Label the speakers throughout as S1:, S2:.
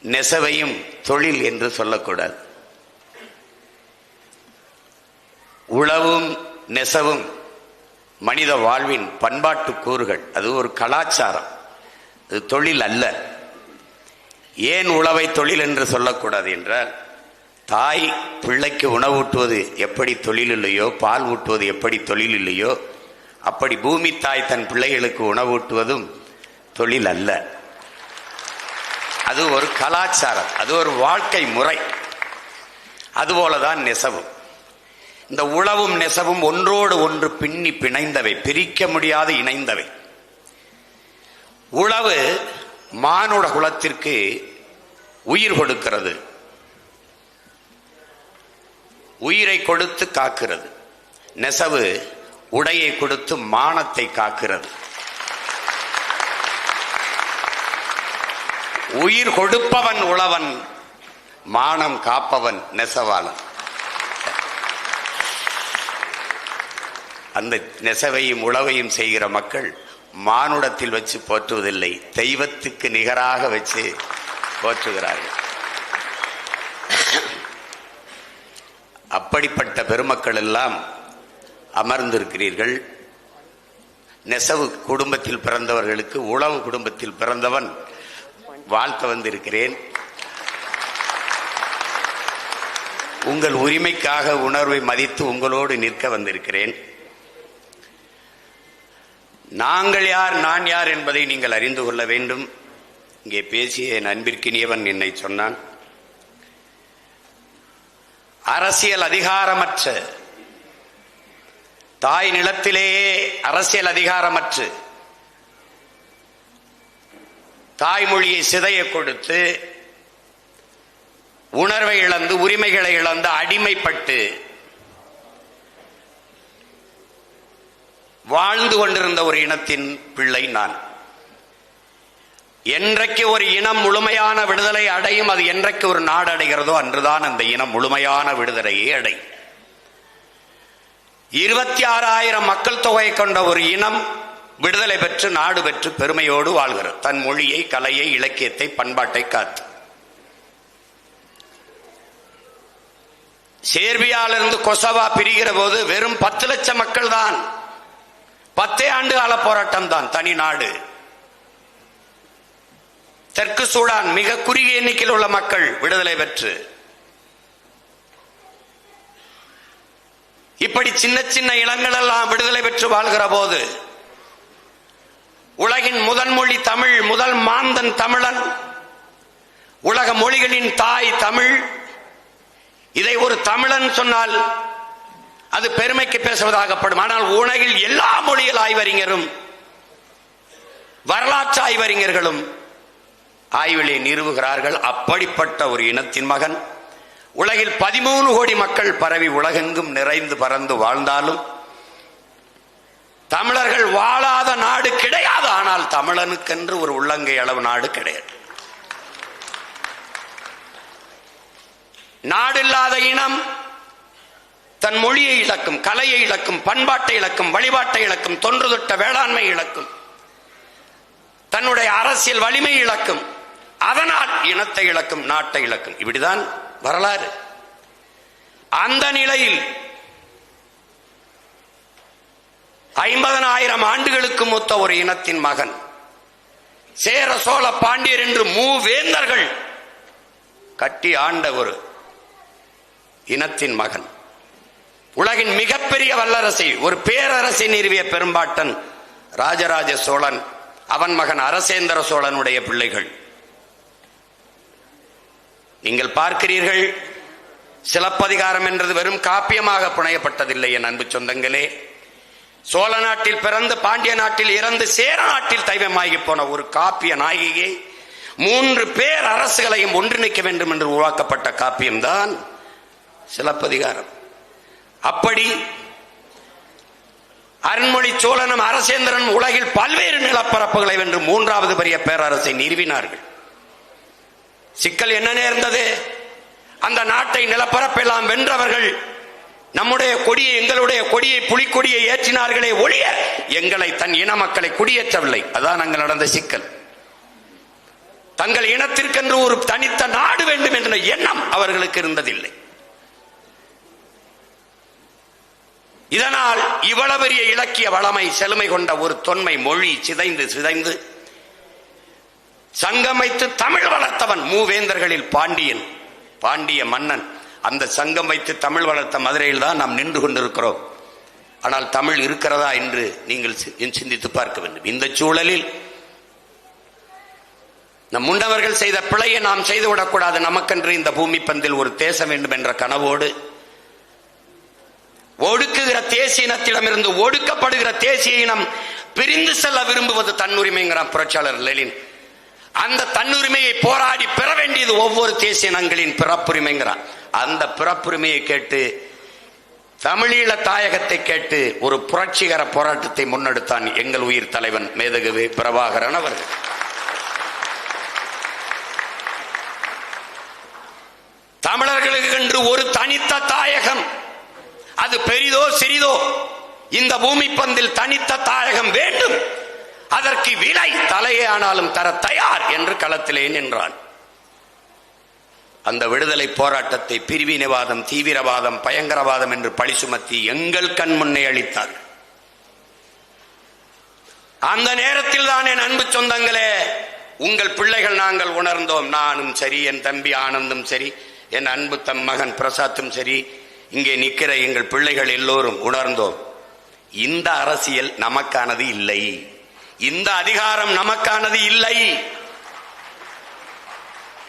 S1: நெசவையும் தொழில் என்று சொல்லக்கூடாது. உழவும் நெசவும் மனித வாழ்வின் பண்பாட்டு கூறுகள். அது ஒரு கலாச்சாரம், அது தொழில் அல்ல. ஏன் உழவை தொழில் என்று சொல்லக்கூடாது என்றால், தாய் பிள்ளைக்கு உணவூட்டுவது எப்படி தொழில் இல்லையோ, பால் ஊட்டுவது எப்படி தொழில் இல்லையோ, அப்படி பூமி தாய் தன் பிள்ளைகளுக்கு உணவூட்டுவதும் தொழில் அல்ல. அது ஒரு கலாச்சாரம், அது ஒரு வாழ்க்கை முறை. அதுபோலதான் நெசவும். இந்த உழவும் நெசவும் ஒன்றோடு ஒன்று பின்னி பிணைந்தவை, பிரிக்க முடியாது இணைந்தவை. உழவு மானுட குலத்திற்கு உயிர் கொடுக்கிறது, உயிரை கொடுத்து காக்கிறது. நெசவு உடையை கொடுத்து மானத்தை காக்கிறது. உயிர் கொடுப்பவன் உழவன், மானம் காப்பவன் நெசவாளன். அந்த நெசவையும் உழவையும் செய்கிற மக்கள் மானுடத்தில் வச்சு போற்றுவதில்லை, தெய்வத்துக்கு நிகராக வச்சு போற்றுகிறார்கள். அப்படிப்பட்ட பெருமக்கள் எல்லாம் அமர்ந்திருக்கிறீர்கள். நெசவு குடும்பத்தில் பிறந்தவர்களுக்கு உழவு குடும்பத்தில் பிறந்தவன் வாழ்த்த வந்திருக்கிறேன். உங்கள் உரிமைக்காக உணர்வை மதித்து உங்களோடு நிற்க வந்திருக்கிறேன். நாங்கள் யார், நான் யார் என்பதை நீங்கள் அறிந்து கொள்ள வேண்டும். இங்கே பேசிய என் அன்பிற்கினியவன் என்னை சொன்னான், அரசியல் அதிகாரமற்ற தாய் நிலத்திலேயே அரசியல் அதிகாரமற்று தாய்மொழியை சிதைய கொடுத்து உணர்வை இழந்து உரிமைகளை இழந்து அடிமைப்பட்டு வாழ்ந்து கொண்டிருந்த ஒரு இனத்தின் பிள்ளை நான். என்றைக்கு ஒரு இனம் முழுமையான விடுதலை அடையும், அது என்றைக்கு ஒரு நாடு அடைகிறதோ அன்றுதான் அந்த இனம் முழுமையான விடுதலையை அடையும். 26,000 மக்கள் தொகையை கொண்ட ஒரு இனம் விடுதலை பெற்று நாடு பெற்று பெருமையோடு வாழ்கிறது, தன் மொழியை, கலையை, இலக்கியத்தை, பண்பாட்டை காத்து. சேர்பியாவிலிருந்து கொசவா பிரிகிற போது வெறும் 10 லட்சம் மக்கள் தான், 10 ஆண்டு கால போராட்டம் தான், தனி நாடு. தெற்கு சூடான் மிக குறுகிய எண்ணிக்கையில் உள்ள மக்கள் விடுதலை பெற்று. இப்படி சின்ன சின்ன இனங்கள் எல்லாம் விடுதலை பெற்று வாழ்கிற போது உலகின் முதல் மொழி தமிழ், முதல் மாந்தன் தமிழன், உலக மொழிகளின் தாய் தமிழ். இதை ஒரு தமிழன் சொன்னால் அது பெருமைக்கு பேசுவதாகப்படும். ஆனால் உலகில் எல்லா மொழியில் ஆய்வறிஞரும் வரலாற்று ஆய்வறிஞர்களும் ஆய்விலே நிறுவுகிறார்கள், அப்படிப்பட்ட ஒரு இனத்தின் மகன். உலகில் 13 கோடி மக்கள் பரவி உலகெங்கும் நிறைந்து பறந்து வாழ்ந்தாலும் தமிழர்கள் வாழாத நாடு கிடையாது. ஆனால் தமிழனுக்கென்று ஒரு உள்ளங்கை அளவு நாடு கிடையாது. நாடில்லாத இனம் தன் மொழியை இழக்கும், கலையை இழக்கும், பண்பாட்டை இழக்கும், வழிபாட்டை இழக்கும், தொன்று தொட்ட வேளாண்மை இழக்கும், தன்னுடைய அரசியல் வலிமை இழக்கும், அதனால் இனத்தை இழக்கும், நாட்டை இழக்கும். இப்படிதான் வரலாறு. அந்த நிலையில் 50,000 ஆண்டுகளுக்கு மூத்த ஒரு இனத்தின் மகன், சேர சோழ பாண்டியர் என்று மூவேந்தர்கள் கட்டி ஆண்ட ஒரு இனத்தின் மகன், உலகின் மிகப்பெரிய வல்லரசை, ஒரு பேரரசை நிறுவிய பெரும்பாட்டன் ராஜராஜ சோழன், அவன் மகன் அரசேந்திர சோழனுடைய பிள்ளைகள். நீங்கள் பார்க்கிறீர்கள், சிலப்பதிகாரம் என்றது வெறும் காப்பியமாக புனையப்பட்டதில்லை. என் அன்பு சொந்தங்களே, சோழ நாட்டில் பிறந்து பாண்டிய நாட்டில் இறந்து சேர நாட்டில் தெய்வமாகி போன ஒரு காப்பிய நாயகியை 3 பேர் அரசுகளையும் ஒன்றிணைக்க வேண்டும் என்று உருவாக்கப்பட்ட காப்பியம்தான் சிலப்பதிகாரம். அப்படி அருண்மொழி சோழனும் அரசேந்திரன் உலகில் பல்வேறு நிலப்பரப்புகளை வென்று 3வது பெரிய பேரரசை நிறுவினார்கள். சிக்கல் என்ன நேர்ந்தது? அந்த நாட்டை நிலப்பரப்பெல்லாம் வென்றவர்கள் நம்முடைய கொடியை, எங்களுடைய கொடியை, புலிக்கொடியை ஏற்றினார்களே ஒழிய எங்களை, தன் இன மக்களை குடியேற்றவில்லை. அதான் அங்கு நடந்த சிக்கல். தங்கள் இனத்திற்கென்று ஒரு தனித்த நாடு வேண்டும் என்ற எண்ணம் அவர்களுக்கு இருந்ததில்லை. இதனால் இவ்வளவு பெரிய இலக்கிய வளமை செழுமை கொண்ட ஒரு தொன்மை மொழி சிதைந்து சிதைந்து சங்கம் வைத்து தமிழ் வளர்த்தவன் மூவேந்தர்களில் பாண்டியன், பாண்டிய மன்னன். அந்த சங்கம் வைத்து தமிழ் வளர்த்த மதுரையில் தான் நாம் நின்று கொண்டிருக்கிறோம். ஆனால் தமிழ் இருக்கிறதா என்று நீங்கள் சிந்தித்து பார்க்க வேண்டும். இந்த சூழலில் நம் முன்னவர்கள் செய்த பிழையை நாம் செய்துவிடக்கூடாது. நமக்கென்று இந்த பூமி பந்தில் ஒரு தேசம் வேண்டும் என்ற கனவோடு ஒடுக்குகிற தேசிய இனத்திடமிருந்து ஒடுக்கப்படுகிற தேசிய இனம் பிரிந்து செல்ல விரும்புவது தன்னுரிமைங்கிறான் புரட்சியாளர் லெனின். அந்த தன்னுரிமையை போராடி பெற வேண்டியது ஒவ்வொரு தேசிய இனங்களின் பிறப்புரிமைங்கிறான். அந்த பிறப்புரிமையை கேட்டு தமிழீழ தாயகத்தை கேட்டு ஒரு புரட்சிகர போராட்டத்தை முன்னெடுத்தான் எங்கள் உயிர் தலைவன் மேதகு பிரபாகரன் அவர்கள். தமிழர்களுக்கு என்று ஒரு தனித்த தாயகம், அது பெரிதோ சிறிதோ, இந்த பூமி பந்தில் தனித்த தாயகம் வேண்டும், அதற்கு விலை தலையே ஆனாலும் தர தயார் என்று களத்திலே நின்றான். அந்த விடுதலை போராட்டத்தை பிரிவினைவாதம், தீவிரவாதம், பயங்கரவாதம் என்று பழி சுமத்தி எங்கள் கண் முன்னே அளித்தார். அந்த நேரத்தில் தான் என் அன்பு சொந்தங்களே, உங்கள் பிள்ளைகள் நாங்கள் உணர்ந்தோம். நானும் சரி, என் தம்பி ஆனந்தும் சரி, என் அன்பு தம் மகன் பிரசாத்தும் சரி, இங்கே நிற்கிற எங்கள் பிள்ளைகள் எல்லோரும் உணர்ந்தோம். இந்த அரசியல் நமக்கானது இல்லை, இந்த அதிகாரம் நமக்கானது இல்லை.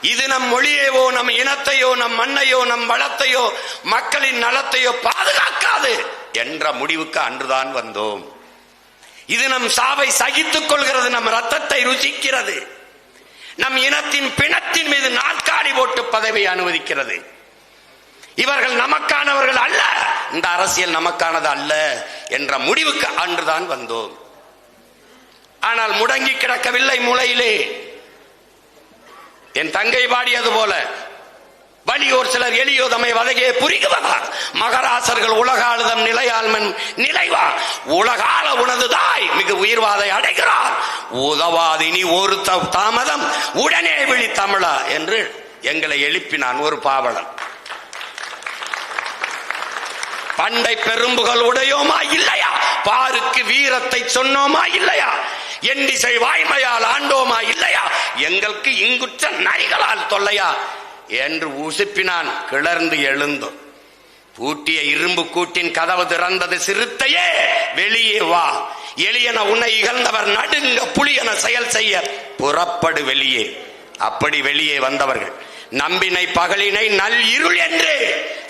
S1: இது நம் மொழியையோ, நம் இனத்தையோ, நம் மண்ணையோ, நம் வளத்தையோ, மக்களின் நலத்தையோ பாதுகாக்காது என்ற முடிவுக்கு அன்றுதான் வந்தோம். இது நம் சாவை சகித்துக் கொள்கிறது, நம் ரத்தத்தை ருசிக்கிறது, நம் இனத்தின் பிணத்தின் மீது நாற்காலி போட்டு பதவி அனுமதிக்கிறது. இவர்கள் நமக்கானவர்கள் அல்ல, இந்த அரசியல் நமக்கானது அல்ல என்ற முடிவுக்கு அன்றுதான் வந்தோம். ஆனால் முடங்கி கிடக்கவில்லை மூளையிலே. என் தங்கை பாடியது போல வலியோர் சிலர் எளியோதமை வதையே புரிகுவதார் மகராசர்கள் உலகாளுதம் நிலையாள்மன் நிலைவா உலகால உனதுதாய் மிகு உயிர்வாதை அடைகிறார் உதவாதினி ஒரு தாமதம் உடனே விழி தமிழா என்று எங்களை எழுப்பினான் ஒரு பாவலன். பண்டை பெரும்புகள் உடையோமா இல்லையா, பாருக்கு வீரத்தை சொன்னோமா இல்லையா, எண்டிசை வாய்மையால் ஆண்டோமா இல்லையா, எங்களுக்கு இங்குற்ற நரிகளால் தொல்லையா என்று உசுப்பினான். கிளர்ந்து எழுந்தோம். பூட்டிய இரும்பு கூட்டின் கதவு திறந்தது. சிறுத்தையே வெளியே வா, எளியன உன்னை இகழ்ந்தவர் நடுங்க புலியன செயல் செய்ய புறப்படு வெளியே. அப்படி வெளியே வந்தவர்கள் நம்பினை பகலினை நல் இருள் என்று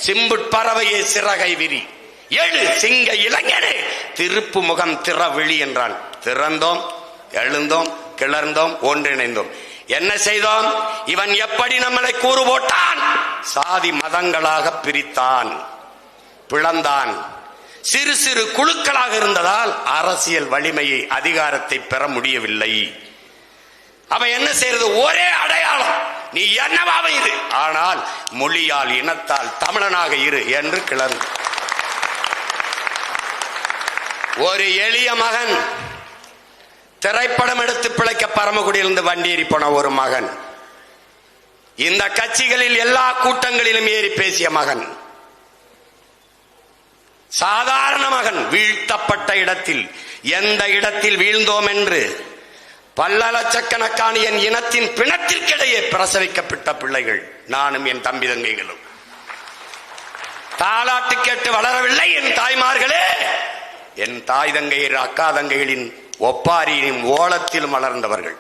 S1: சிம்புட்பறவையே சிறகை விரி எழு சிங்க இளைஞனே திருப்பு முகம் திறவிழி என்றான். திறந்தோம், எழுந்தோம், கிளர்ந்தோம், ஒன்றிணைந்தோம். என்ன செய்தோம்? இவன் எப்படி நம்மளை கூறு போட்டான், சாதி மதங்களாக பிரித்தான், பிளந்தான். சிறு சிறு குழுக்களாக இருந்ததால் அரசியல் வலிமையை, அதிகாரத்தை பெற முடியவில்லை. அவன் என்ன செய்யறது? ஒரே அடையாளம், நீ என்னவாக இரு, ஆனால் மொழியால் இனத்தால் தமிழனாக இரு என்று கிளர்ந்து. ஒரு எளிய மகன் திரைப்படம் எடுத்து பிழைக்க பரமக்குடியிலிருந்து வண்டி ஏறி போன ஒரு மகன், இந்த கட்சிகளில் எல்லா கூட்டங்களிலும் ஏறி பேசிய மகன், சாதாரண மகன், வீழ்த்தப்பட்ட இடத்தில் எந்த இடத்தில் வீழ்ந்தோம் என்று பல லட்சக்கணக்கான என் இனத்தின் பிணத்திற்கிடையே பிரசவிக்கப்பட்ட பிள்ளைகள், நானும் என் தம்பி தங்கைகளும். தாலாட்டு கேட்டு வளரவில்லை என் தாய்மார்களே, என் தாய் தங்கையர் அக்கா தங்கைகளின் ஒப்பாரியிலும் ஓலத்திலும் வளர்ந்தவர்கள்,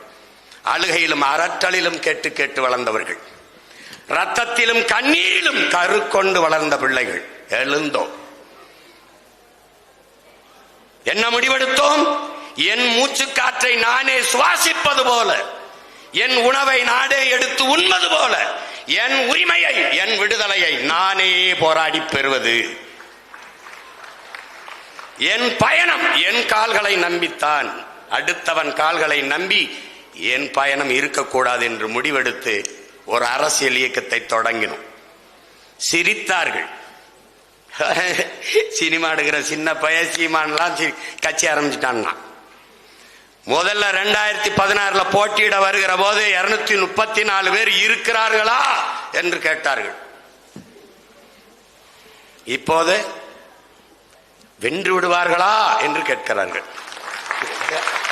S1: அழுகையிலும் அரற்றலிலும் கேட்டு கேட்டு வளர்ந்தவர்கள், ரத்தத்திலும் கண்ணீரிலும் கரு கொண்டு வளர்ந்த பிள்ளைகள். எழுந்தோம். என்ன முடிவெடுத்தோம்? என் மூச்சு காற்றை நானே சுவாசிப்பது போல, என் உணவை நானே எடுத்து உண்பது போல, என் உரிமையை, என் விடுதலையை நானே போராடி பெறுவது. என் பயணம் என் கால்களை நம்பித்தான், அடுத்தவன் கால்களை நம்பி என் பயணம் இருக்கக்கூடாது என்று முடிவெடுத்து ஒரு அரசியல் இயக்கத்தை தொடங்கினோம். சிரித்தார்கள். சினிமா எடுக்கிற சின்ன பைய சீமான்லாம் கட்சி ஆரம்பிச்சுட்டான்னா, முதல்ல 2016 போட்டியிட வருகிற போது 234 பேர் இருக்கிறார்களா என்று கேட்டார்கள். இப்போது வென்று விடுவார்களா என்று கேட்கிறார்கள்.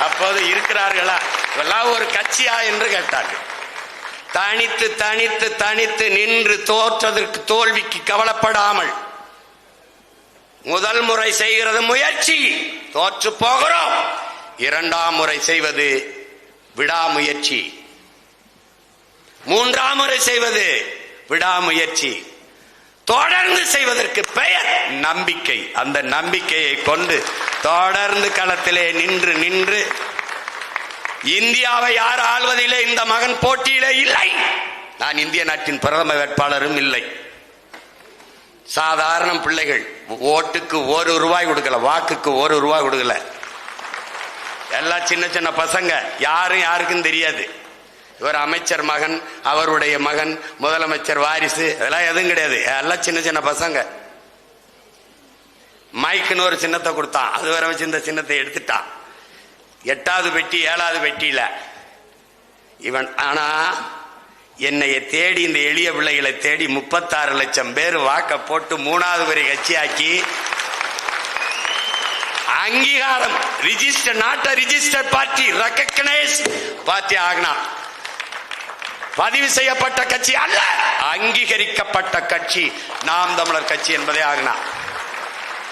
S1: அப்போது இருக்கிறார்களா, இதெல்லாம் ஒரு கட்சியா என்று கேட்டார்கள். தனித்து தனித்து தனித்து நின்று தோற்றதற்கு தோல்விக்கு கவலைப்படாமல் முதல் முறை செய்கிறது முயற்சி, தோற்று போகிறோம். இரண்டாம் முறை செய்வது விடாமுயற்சி, மூன்றாம் முறை செய்வது விடாமுயற்சி, தொடர்ந்து செய்வதற்கு பெயர் நம்பிக்கை. அந்த நம்பிக்கையை கொண்டு தொடர்ந்து களத்திலே நின்று நின்று இந்தியாவை யார் ஆள்வதிலே இந்த மகன் போட்டியிலே இல்லை. நான் இந்திய நாட்டின் பிரதம வேட்பாளரும் இல்லை. சாதாரண பிள்ளைகள், ஓட்டுக்கு ₹1 கொடுக்கல, வாக்குக்கு ₹1 கொடுக்கல. எல்லாம் சின்ன சின்ன பசங்க, யாரும் யாருக்கும் தெரியாது. இவர் அமைச்சர் மகன், அவருடைய மகன் முதலமைச்சர் வாரிசு, அதெல்லாம் எதுவும் கிடையாது. எல்லாம் சின்ன சின்ன பசங்க. மைக்குன்னு ஒரு சின்னத்தை கொடுத்தான், அது வர வச்சு இந்த சின்னத்தை எடுத்துட்டான். 8வது பெட்டி 7வது பெட்டியில இவன். ஆனா என்னைய தேடி, இந்த எளிய பிள்ளைகளை தேடி 36 லட்சம் பேர் வாக்க போட்டு 3வது பெரிய கட்சியாக்கி அங்கீகாரம், register, not register party, recognise party ஆகினா. பதிவு செய்யப்பட்ட கட்சி அல்ல, அங்கீகரிக்கப்பட்ட கட்சி நாம் தமிழர் கட்சி என்பதே ஆகினா.